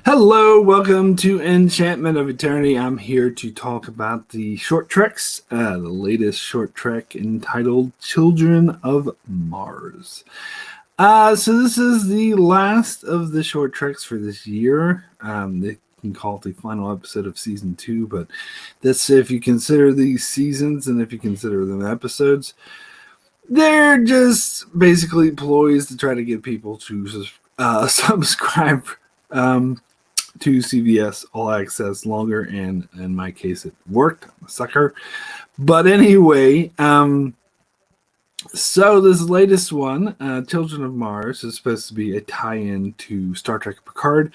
Hello, welcome to Enchantment of Eternity. I'm here to talk about the short treks, the latest short trek entitled Children of Mars. So this is the last of the short treks for this year. They can call it the final episode of season 2, but that's if you consider these seasons and if you consider them episodes. They're just basically ploys to try to get people to subscribe to CVS All Access longer, and in my case, it worked. I'm a sucker. But anyway, so this latest one, Children of Mars, is supposed to be a tie-in to Star Trek Picard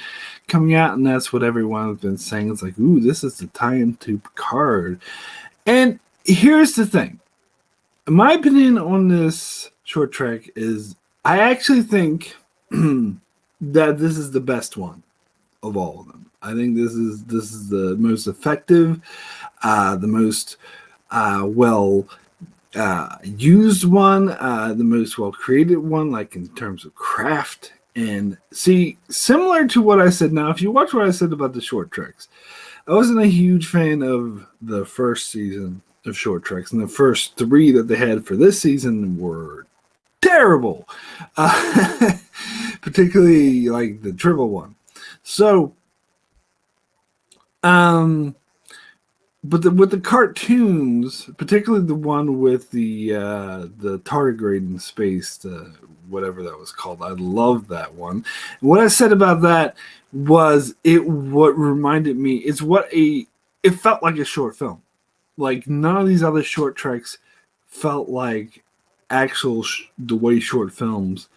coming out, and that's what everyone has been saying. It's like, ooh, this is the tie-in to Picard. And here's the thing. My opinion on this short trek is I actually think that this is the best one of all of them. I think this is the most effective, the most well used one, the most well created one, like in terms of craft. And see, similar to what I said. Now, if you watch what I said about the short treks, I wasn't a huge fan of the first season of short treks, and the first 3 that they had for this season were terrible, particularly like the Tribble one. So, but with the cartoons, particularly the one with the tardigrade in space, whatever that was called, I loved that one. And what I said about that was what reminded me is it felt like a short film. Like none of these other short treks felt like the way short films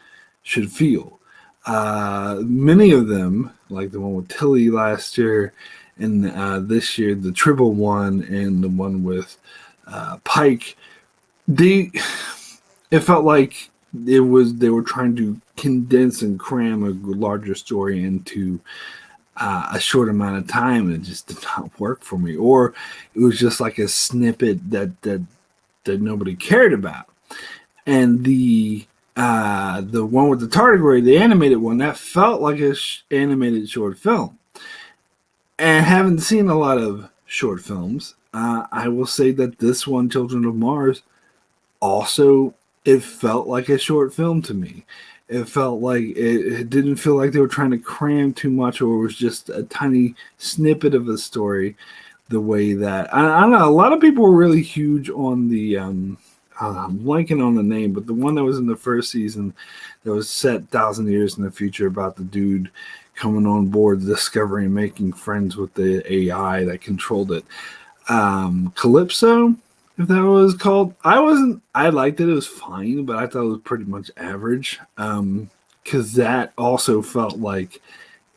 should feel. Many of them, like the one with Tilly last year, and this year the Tribble one, and the one with Pike, it felt like they were trying to condense and cram a larger story into a short amount of time, and it just did not work for me. Or it was just like a snippet that nobody cared about. And the one with the tardigrade, the animated one, that felt like a animated short film. And having seen a lot of short films, I will say that this one, Children of Mars, also it felt like a short film to me. It felt like it didn't feel like they were trying to cram too much, or it was just a tiny snippet of a story. The way that I don't know, a lot of people were really huge on the I'm blanking on the name, but the one that was in the first season that was set 1,000 years in the future about the dude coming on board the Discovery and making friends with the AI that controlled it. Calypso, if that was called. I liked it. It was fine, but I thought it was pretty much average. Because that also felt like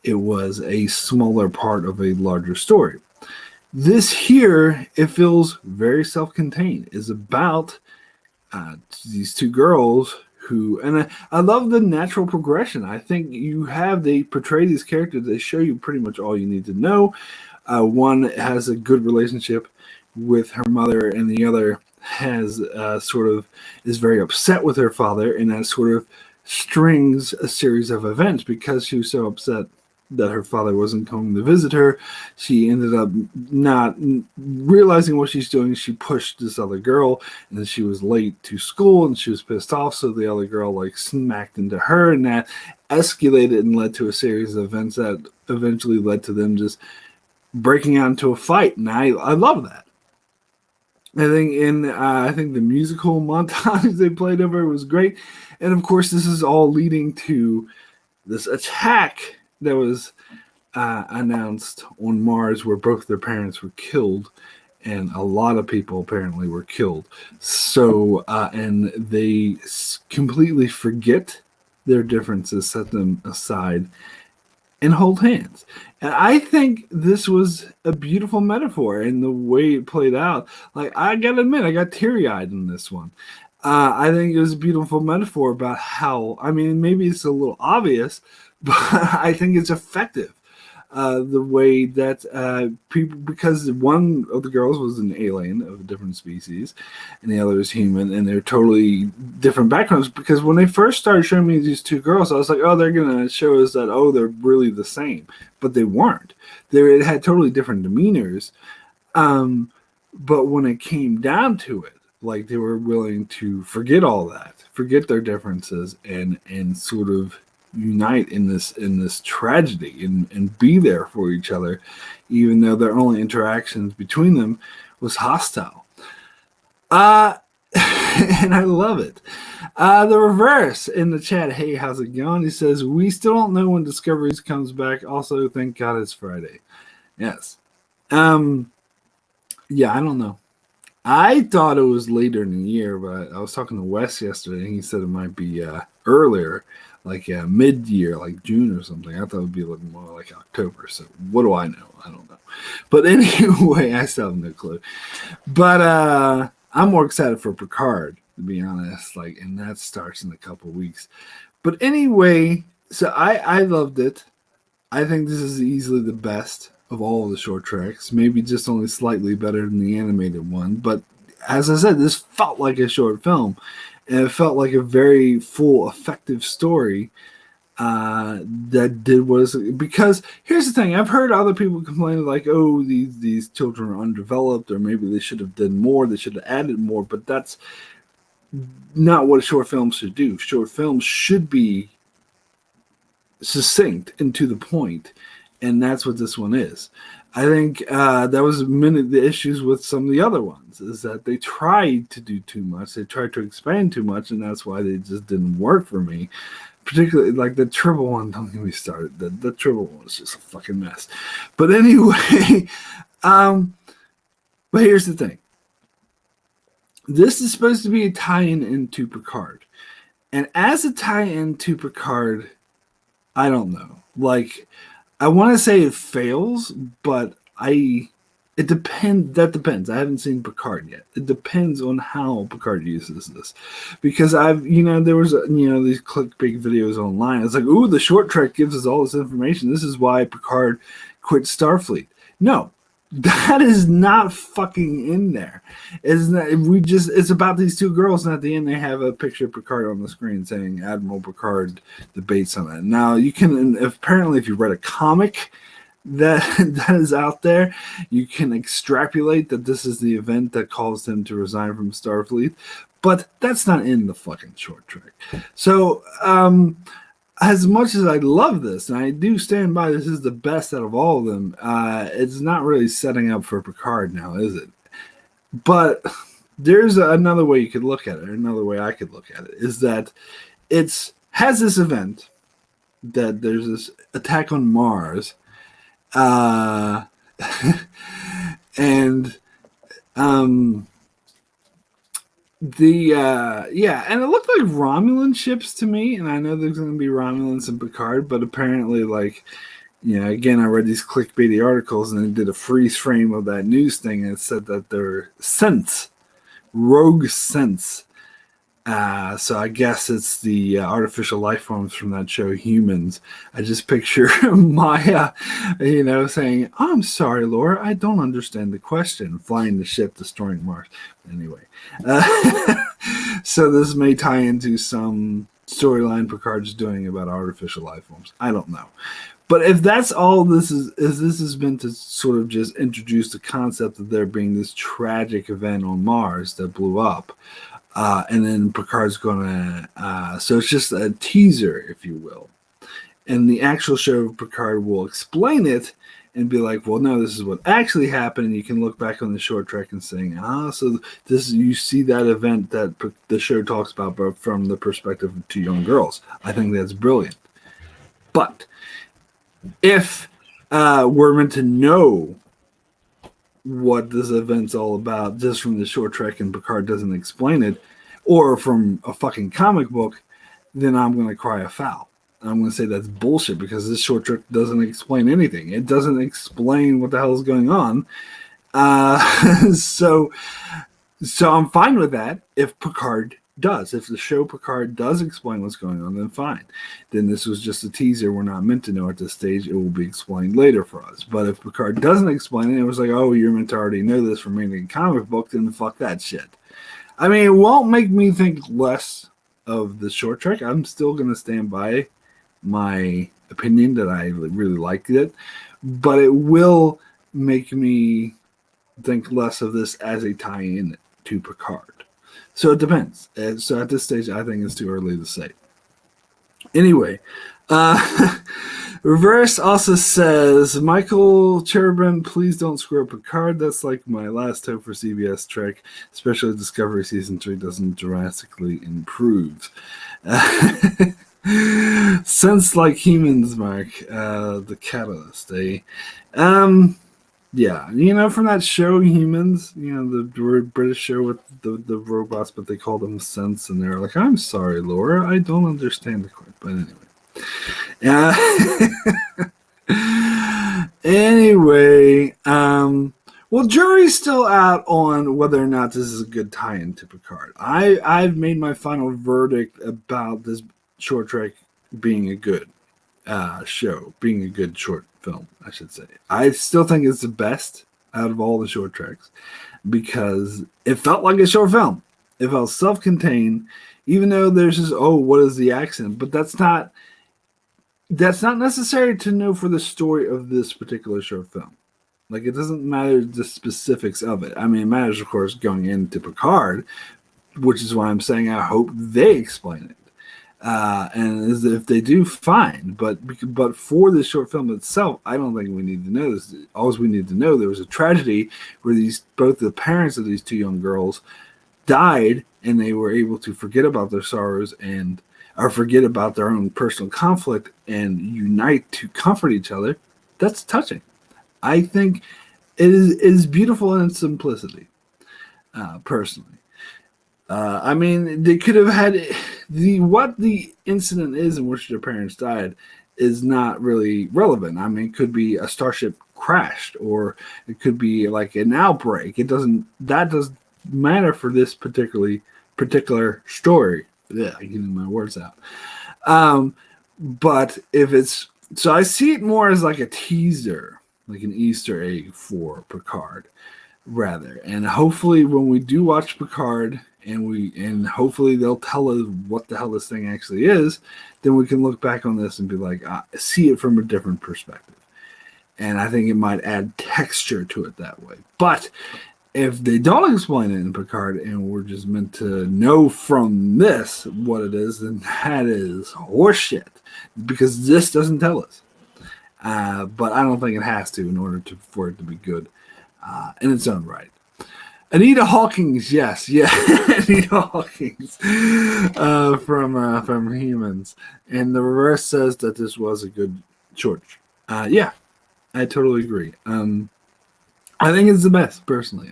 it was a smaller part of a larger story. This here, it feels very self-contained. It's about these 2 girls and I love the natural progression. I think they portray these characters. They show you pretty much all you need to know. One has a good relationship with her mother, and the other has is very upset with her father, and that sort of strings a series of events. Because she was so upset that her father wasn't coming to visit her, she ended up not realizing what she's doing. She pushed this other girl, and then she was late to school, and she was pissed off, so the other girl smacked into her, and that escalated and led to a series of events that eventually led to them just breaking out into a fight. And I love that. I think the musical montage they played over it was great. And of course, this is all leading to this attack that was announced on Mars, where both their parents were killed, and a lot of people apparently were killed. So, and they completely forget their differences, set them aside, and hold hands. And I think this was a beautiful metaphor, and the way it played out. Like, I gotta admit, I got teary-eyed in this one. I think it was a beautiful metaphor about how, I mean, maybe it's a little obvious, but I think it's effective. the way that people, because one of the girls was an alien of a different species and the other is human, and they're totally different backgrounds. Because when they first started showing me these two girls, I was like, oh, they're gonna show us that, oh, they're really the same, but they weren't. They had totally different demeanors. But when it came down to it, like, they were willing to forget all that, forget their differences, and sort of unite in this tragedy, and be there for each other, even though their only interactions between them was hostile. And I love it. The reverse in the chat. Hey, how's it going? He says, we still don't know when Discoveries comes back. Also, thank God it's Friday. Yes. Yeah, I don't know. I thought it was later in the year, but I was talking to Wes yesterday, and he said it might be earlier, like mid-year, like June or something. I thought it would be looking more like October. So what do I know? I don't know. But anyway, I still have no clue. But I'm more excited for Picard, to be honest. Like, and that starts in a couple weeks. But anyway, so I loved it. I think this is easily the best of all of the short tracks, maybe just only slightly better than the animated one. But as I said, this felt like a short film, and it felt like a very full, effective story that did was, because here's the thing: I've heard other people complain like, "Oh, these children are undeveloped, or maybe they should have done more, they should have added more." But that's not what short films should do. Short films should be succinct and to the point, and that's what this one is. I think that was many of the issues with some of the other ones, is that they tried to do too much, they tried to expand too much, and that's why they just didn't work for me. Particularly like the Tribble one. Don't get me started. The Tribble one was just a fucking mess. But anyway, but here's the thing. This is supposed to be a tie-in into Picard, and as a tie-in to Picard, I don't know. Like, I want to say it fails, but it depends. That depends. I haven't seen Picard yet. It depends on how Picard uses this, because there was these clickbait videos online. It's like, ooh, the short trek gives us all this information. This is why Picard quit Starfleet. No, that is not fucking in there. It's about these two girls, and at the end they have a picture of Picard on the screen saying Admiral Picard debates on it. Now you can, apparently, if you read a comic that is out there, you can extrapolate that this is the event that caused him to resign from Starfleet, but that's not in the fucking short trek. So as much as I love this, and I do stand by this is the best out of all of them, it's not really setting up for Picard now, is it? But there's another way you could look at it, or another way I could look at it, is that it has this event, that there's this attack on Mars, and and it looked like Romulan ships to me, and I know there's going to be Romulans in Picard, but apparently, like, again, I read these clickbaity articles, and they did a freeze frame of that news thing, and it said that they're synths, rogue synths. So I guess it's the artificial life forms from that show, Humans. I just picture Maya, saying, "I'm sorry, Laura, I don't understand the question," flying the ship, destroying Mars. Anyway, so this may tie into some storyline Picard's doing about artificial life forms. I don't know. But if that's all this is this has been to sort of just introduce the concept of there being this tragic event on Mars that blew up. And then Picard's gonna, so it's just a teaser, if you will. And the actual show of Picard will explain it and be like, well, no, this is what actually happened. And you can look back on the short trek and saying, so you see that event that the show talks about, but from the perspective of two young girls. I think that's brilliant. But if we're meant to know what this event's all about just from the short trek and Picard doesn't explain it, or from a fucking comic book, then I'm going to cry foul. I'm going to say that's bullshit, because this short trek doesn't explain anything. It doesn't explain what the hell is going on. So I'm fine with that if Picard does. If the show Picard does explain what's going on, then fine. Then this was just a teaser. We're not meant to know at this stage. It will be explained later for us. But if Picard doesn't explain it, it was like, oh, you're meant to already know this from reading a comic book, then fuck that shit. I mean, it won't make me think less of the short trek. I'm still going to stand by my opinion that I really liked it. But it will make me think less of this as a tie-in to Picard. So it depends. So at this stage, I think it's too early to say. Anyway, Reverse also says, Michael Cherubin, please don't screw up Picard. That's like my last hope for CBS Trek, especially Discovery Season 3 doesn't drastically improve. Since like humans, Mark, the catalyst, yeah, from that show, Humans, the British show with the robots, but they call them Sense, and they're like, I'm sorry, Laura, I don't understand the quite, but anyway. Well, jury's still out on whether or not this is a good tie-in to Picard. I've made my final verdict about this short trek being a good show, being a good short film, I should say. I still think it's the best out of all the short treks because it felt like a short film. It felt self-contained, even though there's just, what is the accent? But that's not necessary to know for the story of this particular short film. Like, it doesn't matter the specifics of it. I mean, it matters, of course, going into Picard, which is why I'm saying I hope they explain it. And if they do, fine. But for the short film itself, I don't think we need to know this. All we need to know, there was a tragedy where both the parents of these two young girls died, and they were able to forget about their sorrows or forget about their own personal conflict and unite to comfort each other. That's touching. I think it is beautiful in its simplicity, personally. I mean, they could have had what the incident is in which their parents died is not really relevant. I mean, it could be a starship crashed, or it could be like an outbreak. That doesn't matter for this particular story. Yeah, I'm getting my words out. But if it's so, I see it more as like a teaser, like an Easter egg for Picard, rather. And hopefully, when we do watch Picard, and hopefully they'll tell us what the hell this thing actually is, then we can look back on this and be like, see it from a different perspective. And I think it might add texture to it that way. But if they don't explain it in Picard and we're just meant to know from this what it is, then that is horseshit, because this doesn't tell us. But I don't think it has to in order for it to be good in its own right. Anita Hawkins, yes, Anita Hawkins from Humans, and the reverse says that this was a good short. Yeah, I totally agree. I think it's the best personally.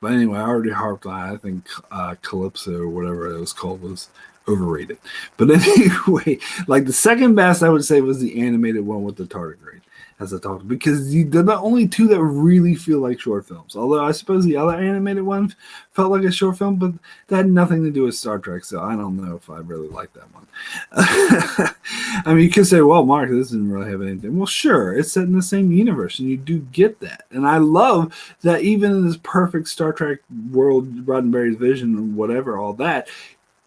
But anyway, I already harped on it. I think Calypso or whatever it was called was overrated. But anyway, like the second best I would say was the animated one with the tardigrade, as I talked, because they're the only two that really feel like short films. Although I suppose the other animated one felt like a short film, but that had nothing to do with Star Trek, so I don't know if I really like that one. I mean, you could say, well, Mark, this didn't really have anything. Well, sure, it's set in the same universe, and you do get that. And I love that even in this perfect Star Trek world, Roddenberry's vision, and whatever, all that,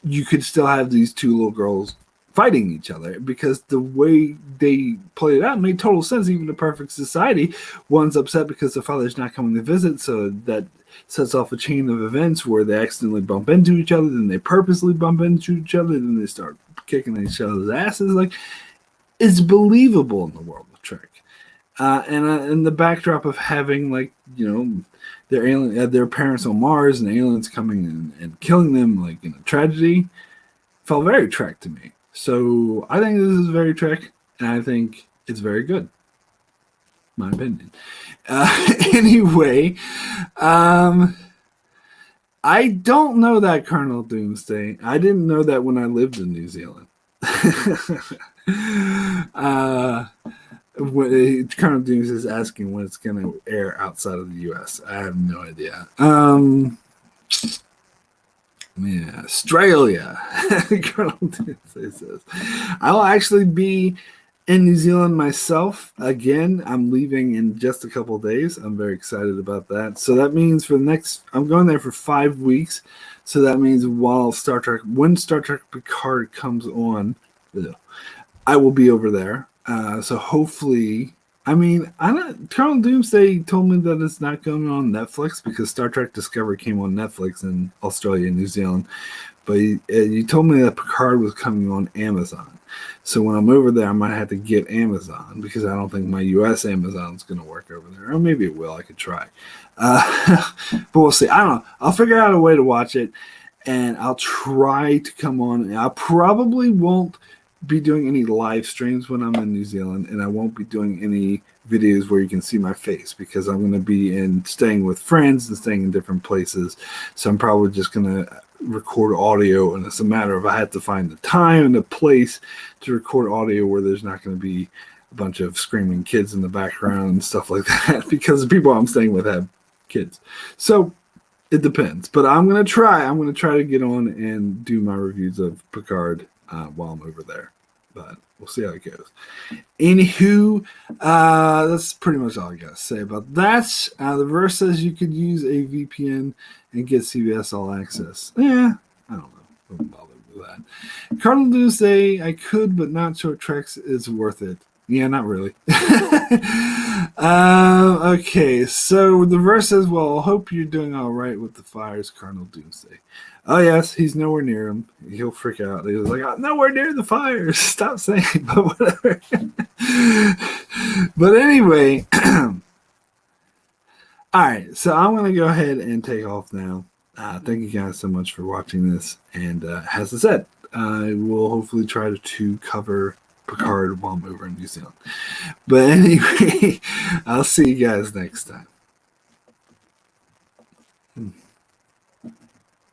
you could still have these two little girls fighting each other, because the way they played it out made total sense. Even the perfect society, one's upset because the father's not coming to visit, so that sets off a chain of events where they accidentally bump into each other, then they purposely bump into each other, then they start kicking each other's asses. Like, it's believable in the world of Trek, and the backdrop of having, like, their parents on Mars and aliens coming and killing them, like in a tragedy, felt very Trek to me. So I think this is very Trek, and I think it's very good. My opinion. Anyway, I don't know that Colonel Doomsday. I didn't know that when I lived in New Zealand. Colonel Doomsday is asking when it's going to air outside of the U.S. I have no idea. Yeah, Australia. Colonel Doomsday says, I'll actually be in New Zealand myself again. I'm leaving in just a couple of days. I'm very excited about that. So that means I'm going there for 5 weeks. So that means when Star Trek Picard comes on, I will be over there. So hopefully, I mean, I don't. Colonel Doomsday told me that it's not going on Netflix because Star Trek Discovery came on Netflix in Australia and New Zealand. But he told me that Picard was coming on Amazon. So when I'm over there, I might have to get Amazon because I don't think my U.S. Amazon is going to work over there. Or maybe it will. I could try. But we'll see. I don't know. I'll figure out a way to watch it, and I'll try to come on. I probably won't be doing any live streams when I'm in New Zealand, and I won't be doing any videos where you can see my face because I'm going to be staying with friends and staying in different places. So I'm probably just going to record audio, and it's a matter of I have to find the time and the place to record audio where there's not going to be a bunch of screaming kids in the background and stuff like that because the people I'm staying with have kids. So it depends, but I'm going to try to get on and do my reviews of Picard while I'm over there, but we'll see how it goes. Anywho, that's pretty much all I got to say about that. The verse says you could use a VPN and get CBS All Access. Yeah, I don't know. Don't bother with that. Cardinal Doomsday, I could, but not short treks is worth it. Yeah, not really. Okay, so the verse says, well, I hope you're doing all right with the fires, Cardinal Doomsday. Oh, yes, he's nowhere near him. He'll freak out. He was like, I'm nowhere near the fires. Stop saying it, but whatever. But anyway, all right, so I'm going to go ahead and take off now. Thank you guys so much for watching this. And as I said, I will hopefully try to cover Picard while I'm over in New Zealand. But anyway, I'll see you guys next time.